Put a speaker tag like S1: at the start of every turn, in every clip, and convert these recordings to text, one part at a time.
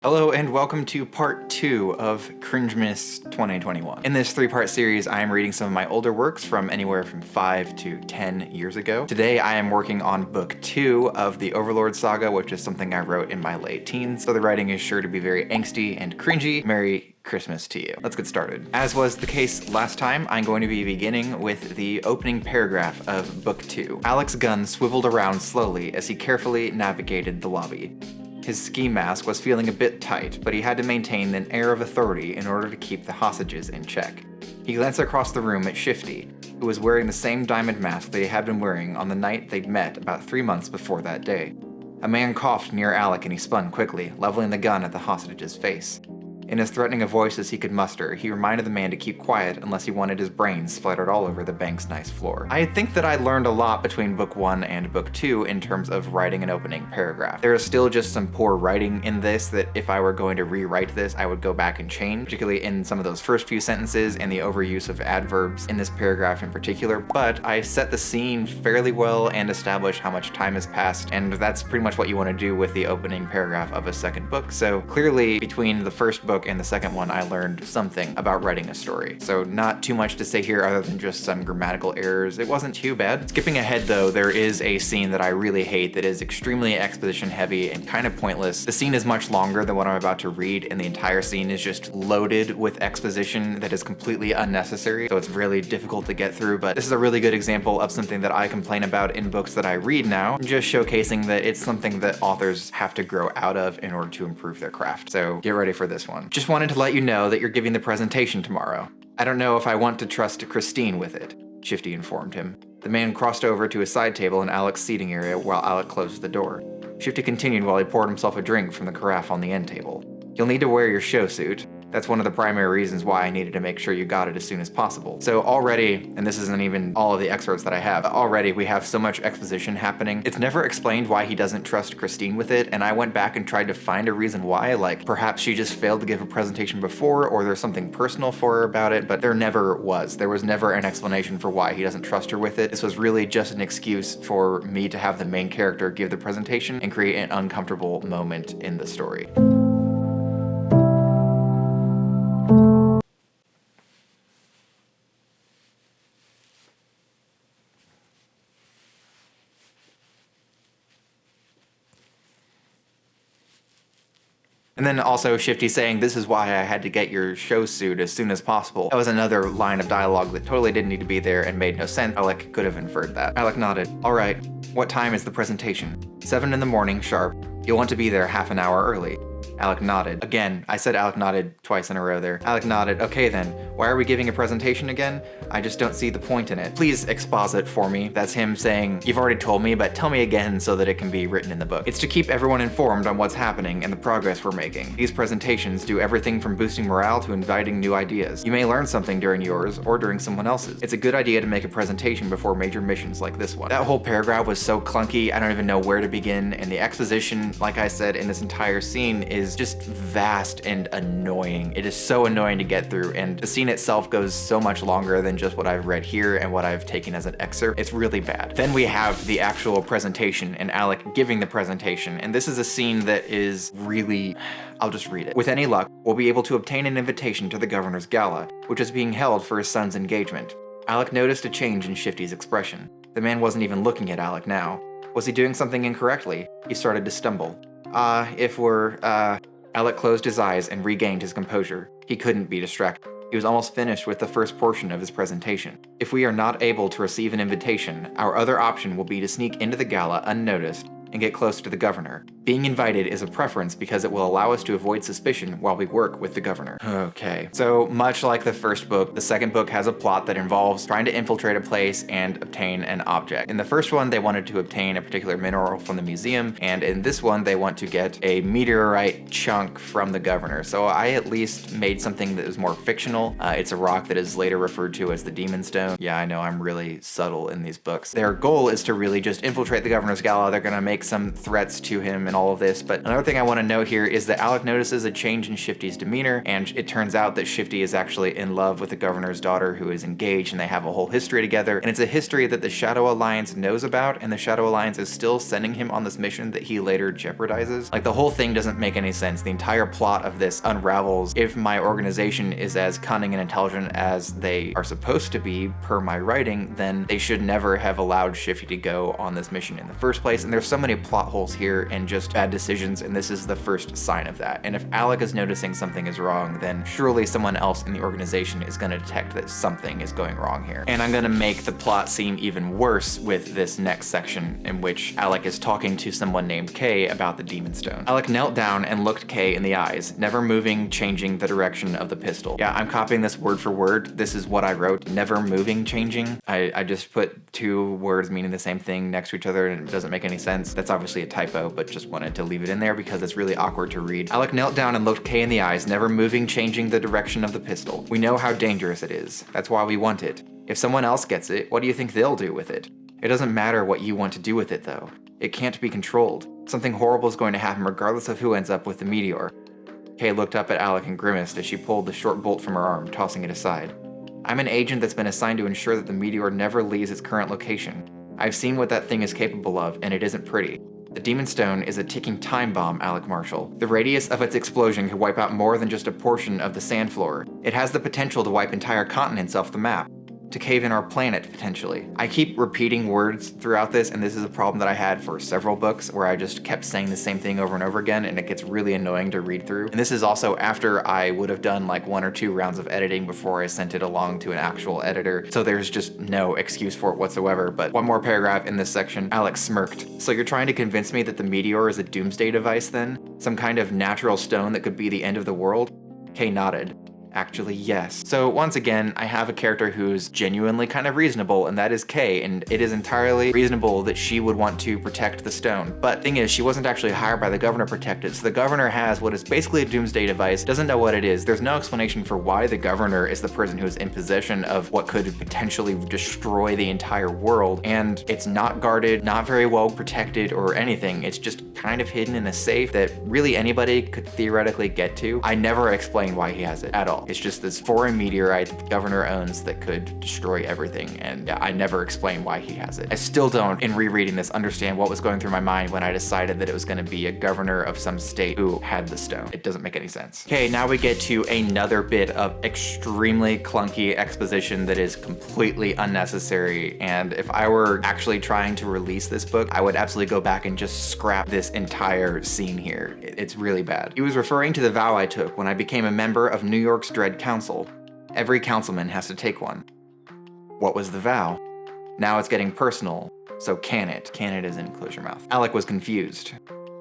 S1: Hello and welcome to part 2 of Cringemas 2021. In this 3-part series, I am reading some of my older works from anywhere from 5 to 10 years ago. Today I am working on book 2 of the Overlord saga, which is something I wrote in my late teens, so the writing is sure to be very angsty and cringy. Merry Christmas to you. Let's get started. As was the case last time, I'm going to be beginning with the opening paragraph of book 2. Alec's gun swiveled around slowly as he carefully navigated the lobby. His ski mask was feeling a bit tight, but he had to maintain an air of authority in order to keep the hostages in check. He glanced across the room at Shifty, who was wearing the same diamond mask that he had been wearing on the night they'd met about 3 months before that day. A man coughed near Alec and he spun quickly, leveling the gun at the hostage's face. In as threatening a voice as he could muster, he reminded the man to keep quiet unless he wanted his brains splattered all over the bank's nice floor. I think that I learned a lot between book 1 and book 2 in terms of writing an opening paragraph. There is still just some poor writing in this that if I were going to rewrite this, I would go back and change, particularly in some of those first few sentences and the overuse of adverbs in this paragraph in particular, but I set the scene fairly well and established how much time has passed, and that's pretty much what you want to do with the opening paragraph of a second book. So clearly between the first book and the second one, I learned something about writing a story. So not too much to say here other than just some grammatical errors. It wasn't too bad. Skipping ahead though, there is a scene that I really hate that is extremely exposition heavy and kind of pointless. The scene is much longer than what I'm about to read, and the entire scene is just loaded with exposition that is completely unnecessary, so it's really difficult to get through, but this is a really good example of something that I complain about in books that I read now, just showcasing that it's something that authors have to grow out of in order to improve their craft. So get ready for this one. Just wanted to let you know that you're giving the presentation tomorrow. I don't know if I want to trust Christine with it, Shifty informed him. The man crossed over to his side table in Alec's seating area while Alec closed the door. Shifty continued while he poured himself a drink from the carafe on the end table. You'll need to wear your show suit. That's one of the primary reasons why I needed to make sure you got it as soon as possible. So already, and this isn't even all of the excerpts that I have, already we have so much exposition happening. It's never explained why he doesn't trust Christine with it, and I went back and tried to find a reason why, like perhaps she just failed to give a presentation before, or there's something personal for her about it, but there never was. There was never an explanation for why he doesn't trust her with it. This was really just an excuse for me to have the main character give the presentation and create an uncomfortable moment in the story. And then also Shifty saying, "This is why I had to get your show suit as soon as possible." That was another line of dialogue that totally didn't need to be there and made no sense. Alec could have inferred that. Alec nodded. "All right, what time is the presentation?" 7 in the morning, sharp. You'll want to be there half an hour early. Alec nodded. Again, I said Alec nodded twice in a row there. Alec nodded. "Okay then, why are we giving a presentation again? I just don't see the point in it. Please exposit for me." That's him saying, "You've already told me, but tell me again so that it can be written in the book." It's to keep everyone informed on what's happening and the progress we're making. These presentations do everything from boosting morale to inviting new ideas. You may learn something during yours or during someone else's. It's a good idea to make a presentation before major missions like this one. That whole paragraph was so clunky, I don't even know where to begin, and the exposition, like I said, in this entire scene is just vast and annoying. It is so annoying to get through, and the scene itself goes so much longer than just what I've read here and what I've taken as an excerpt. It's really bad. Then we have the actual presentation and Alec giving the presentation, and this is a scene that is really... I'll just read it. "With any luck, we'll be able to obtain an invitation to the governor's gala, which is being held for his son's engagement." Alec noticed a change in Shifty's expression. The man wasn't even looking at Alec now. Was he doing something incorrectly? He started to stumble. Alec closed his eyes and regained his composure. He couldn't be distracted. He was almost finished with the first portion of his presentation. "If we are not able to receive an invitation, our other option will be to sneak into the gala unnoticed and get close to the governor. Being invited is a preference because it will allow us to avoid suspicion while we work with the governor." Okay. So much like the first book, the second book has a plot that involves trying to infiltrate a place and obtain an object. In the first one, they wanted to obtain a particular mineral from the museum, and in this one, they want to get a meteorite chunk from the governor. So I at least made something that is more fictional. It's a rock that is later referred to as the Demon Stone. Yeah, I know I'm really subtle in these books. Their goal is to really just infiltrate the governor's gala. They're gonna make make some threats to him and all of this. But another thing I want to note here is that Alec notices a change in Shifty's demeanor, and it turns out that Shifty is actually in love with the governor's daughter, who is engaged, and they have a whole history together. And it's a history that the Shadow Alliance knows about, and the Shadow Alliance is still sending him on this mission that he later jeopardizes. Like, the whole thing doesn't make any sense. The entire plot of this unravels. If my organization is as cunning and intelligent as they are supposed to be per my writing, then they should never have allowed Shifty to go on this mission in the first place. And there's so many plot holes here and just bad decisions, and this is the first sign of that. And if Alec is noticing something is wrong, then surely someone else in the organization is going to detect that something is going wrong here. And I'm going to make the plot seem even worse with this next section, in which Alec is talking to someone named Kay about the Demon Stone. Alec knelt down and looked Kay in the eyes, never moving, changing the direction of the pistol. Yeah, I'm copying this word for word. This is what I wrote. Never moving, changing. I just put two words meaning the same thing next to each other, and it doesn't make any sense. That's obviously a typo, but just wanted to leave it in there because it's really awkward to read. Alec knelt down and looked Kay in the eyes, never moving, changing the direction of the pistol. We know how dangerous it is. That's why we want it. If someone else gets it, what do you think they'll do with it? It doesn't matter what you want to do with it, though. It can't be controlled. Something horrible is going to happen regardless of who ends up with the meteor. Kay looked up at Alec and grimaced as she pulled the short bolt from her arm, tossing it aside. I'm an agent that's been assigned to ensure that the meteor never leaves its current location. I've seen what that thing is capable of, and it isn't pretty. The Demon Stone is a ticking time bomb, Alec Marshall. The radius of its explosion could wipe out more than just a portion of the sand floor. It has the potential to wipe entire continents off the map. To cave in our planet, potentially. I keep repeating words throughout this, and this is a problem that I had for several books, where I just kept saying the same thing over and over again, and it gets really annoying to read through. And this is also after I would have done like 1 or 2 rounds of editing before I sent it along to an actual editor, so there's just no excuse for it whatsoever. But one more paragraph in this section. Alex smirked. So you're trying to convince me that the meteor is a doomsday device then? Some kind of natural stone that could be the end of the world? Kay nodded. Actually, yes. So once again, I have a character who's genuinely kind of reasonable, and that is Kay, and it is entirely reasonable that she would want to protect the stone. But thing is, she wasn't actually hired by the governor to protect it, so the governor has what is basically a doomsday device, doesn't know what it is. There's no explanation for why the governor is the person who is in possession of what could potentially destroy the entire world, and it's not guarded, not very well protected or anything. It's just kind of hidden in a safe that really anybody could theoretically get to. I never explain why he has it at all. It's just this foreign meteorite that the governor owns that could destroy everything, and yeah, I never explain why he has it. I still don't, in rereading this, understand what was going through my mind when I decided that it was going to be a governor of some state who had the stone. It doesn't make any sense. Okay, now we get to another bit of extremely clunky exposition that is completely unnecessary, and if I were actually trying to release this book, I would absolutely go back and just scrap this entire scene here. It's really bad. He was referring to the vow I took when I became a member of New York's Dread Council. Every councilman has to take one. What was the vow? Now it's getting personal, so can it? Can it as in close your mouth. Alec was confused.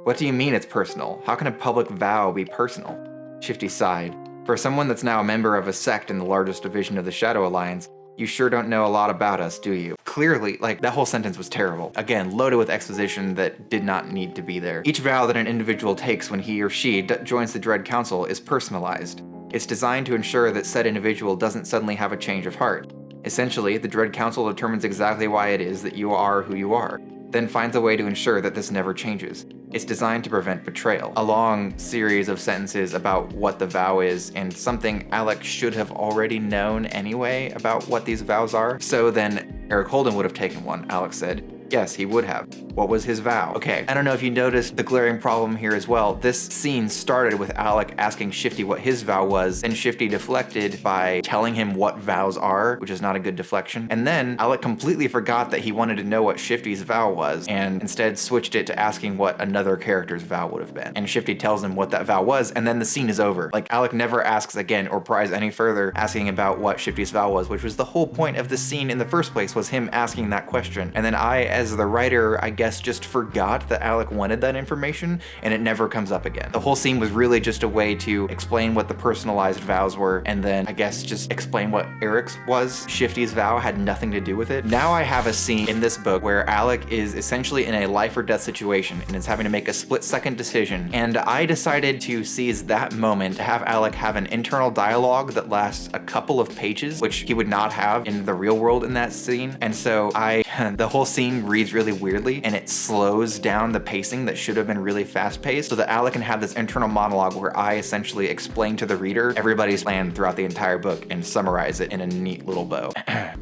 S1: What do you mean it's personal? How can a public vow be personal? Shifty sighed. For someone that's now a member of a sect in the largest division of the Shadow Alliance, you sure don't know a lot about us, do you? Clearly, like, that whole sentence was terrible. Again, loaded with exposition that did not need to be there. Each vow that an individual takes when he or she joins the Dread Council is personalized. It's designed to ensure that said individual doesn't suddenly have a change of heart. Essentially, the Dread Council determines exactly why it is that you are who you are, then finds a way to ensure that this never changes. It's designed to prevent betrayal. A long series of sentences about what the vow is, and something Alec should have already known anyway about what these vows are. So then Eric Holden would have taken one, Alec said. Yes, he would have. What was his vow? Okay, I don't know if you noticed the glaring problem here as well. This scene started with Alec asking Shifty what his vow was, and Shifty deflected by telling him what vows are, which is not a good deflection. And then Alec completely forgot that he wanted to know what Shifty's vow was, and instead switched it to asking what another character's vow would have been. And Shifty tells him what that vow was, and then the scene is over. Like, Alec never asks again or pries any further asking about what Shifty's vow was, which was the whole point of the scene in the first place, was him asking that question. And then I, as the writer, I guess just forgot that Alec wanted that information, and it never comes up again. The whole scene was really just a way to explain what the personalized vows were, and then I guess just explain what Eric's was. Shifty's vow had nothing to do with it. Now I have a scene in this book where Alec is essentially in a life or death situation and is having to make a split-second decision, and I decided to seize that moment to have Alec have an internal dialogue that lasts a couple of pages, which he would not have in the real world in that scene. And so I The whole scene reads really weirdly, and it slows down the pacing that should have been really fast-paced so that Alec can have this internal monologue where I essentially explain to the reader everybody's plan throughout the entire book and summarize it in a neat little bow.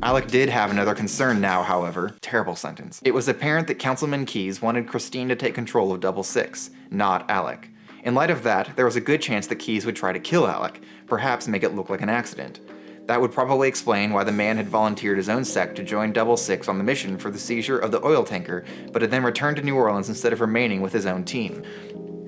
S1: Alec did have another concern now, however. Terrible sentence. It was apparent that Councilman Keyes wanted Christine to take control of Double Six, not Alec. In light of that, there was a good chance that Keyes would try to kill Alec, perhaps make it look like an accident. That would probably explain why the man had volunteered his own sect to join Double Six on the mission for the seizure of the oil tanker, but had then returned to New Orleans instead of remaining with his own team.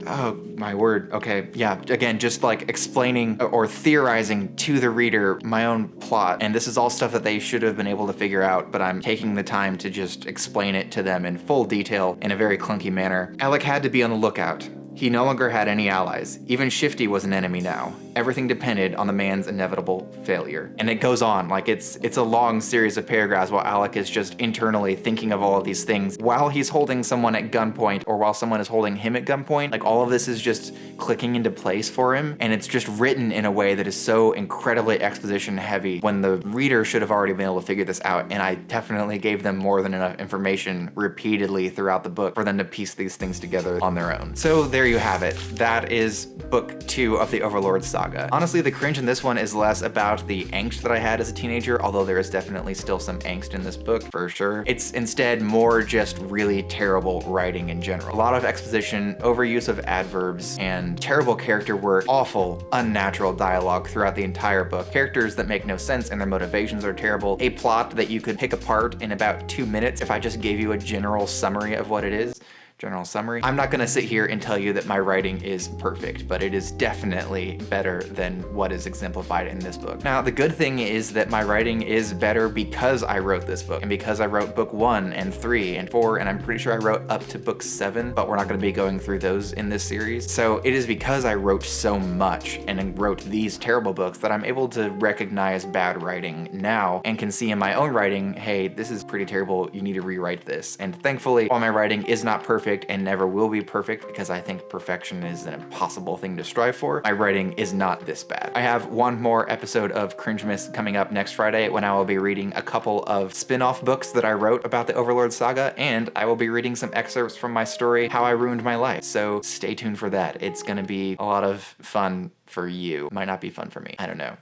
S1: Oh, my word. Okay, yeah, again, just like explaining or theorizing to the reader my own plot, and this is all stuff that they should have been able to figure out, but I'm taking the time to just explain it to them in full detail in a very clunky manner. Alec had to be on the lookout. He no longer had any allies. Even Shifty was an enemy now. Everything depended on the man's inevitable failure. And it goes on, like it's a long series of paragraphs while Alec is just internally thinking of all of these things while he's holding someone at gunpoint or while someone is holding him at gunpoint. Like all of this is just clicking into place for him, and it's just written in a way that is so incredibly exposition heavy when the reader should have already been able to figure this out, and I definitely gave them more than enough information repeatedly throughout the book for them to piece these things together on their own. So there you have it. That is book 2 of the Overlord saga. Honestly, the cringe in this one is less about the angst that I had as a teenager, although there is definitely still some angst in this book, for sure. It's instead more just really terrible writing in general. A lot of exposition, overuse of adverbs, and terrible character work, awful, unnatural dialogue throughout the entire book. Characters that make no sense and their motivations are terrible. A plot that you could pick apart in about 2 minutes if I just gave you a general summary of what it is. General summary. I'm not gonna sit here and tell you that my writing is perfect, but it is definitely better than what is exemplified in this book. Now, the good thing is that my writing is better because I wrote this book, and because I wrote book 1 and 3 and 4, and I'm pretty sure I wrote up to book 7, but we're not gonna be going through those in this series. So it is because I wrote so much and wrote these terrible books that I'm able to recognize bad writing now and can see in my own writing, hey, this is pretty terrible, you need to rewrite this. And thankfully, while my writing is not perfect and never will be perfect, because I think perfection is an impossible thing to strive for, my writing is not this bad. I have one more episode of Cringemas coming up next Friday when I will be reading a couple of spin-off books that I wrote about the Overlord saga, and I will be reading some excerpts from my story, How I Ruined My Life. So stay tuned for that. It's gonna be a lot of fun for you. Might not be fun for me. I don't know.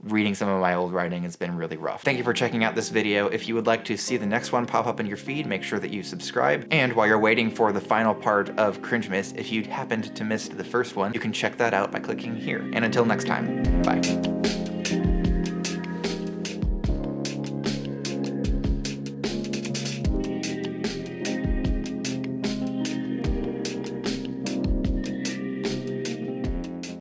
S1: Reading some of my old writing has been really rough. Thank you for checking out this video. If you would like to see the next one pop up in your feed, make sure that you subscribe. And while you're waiting for the final part of Cringemas, if you happened to miss the first one, you can check that out by clicking here. And until next time, bye.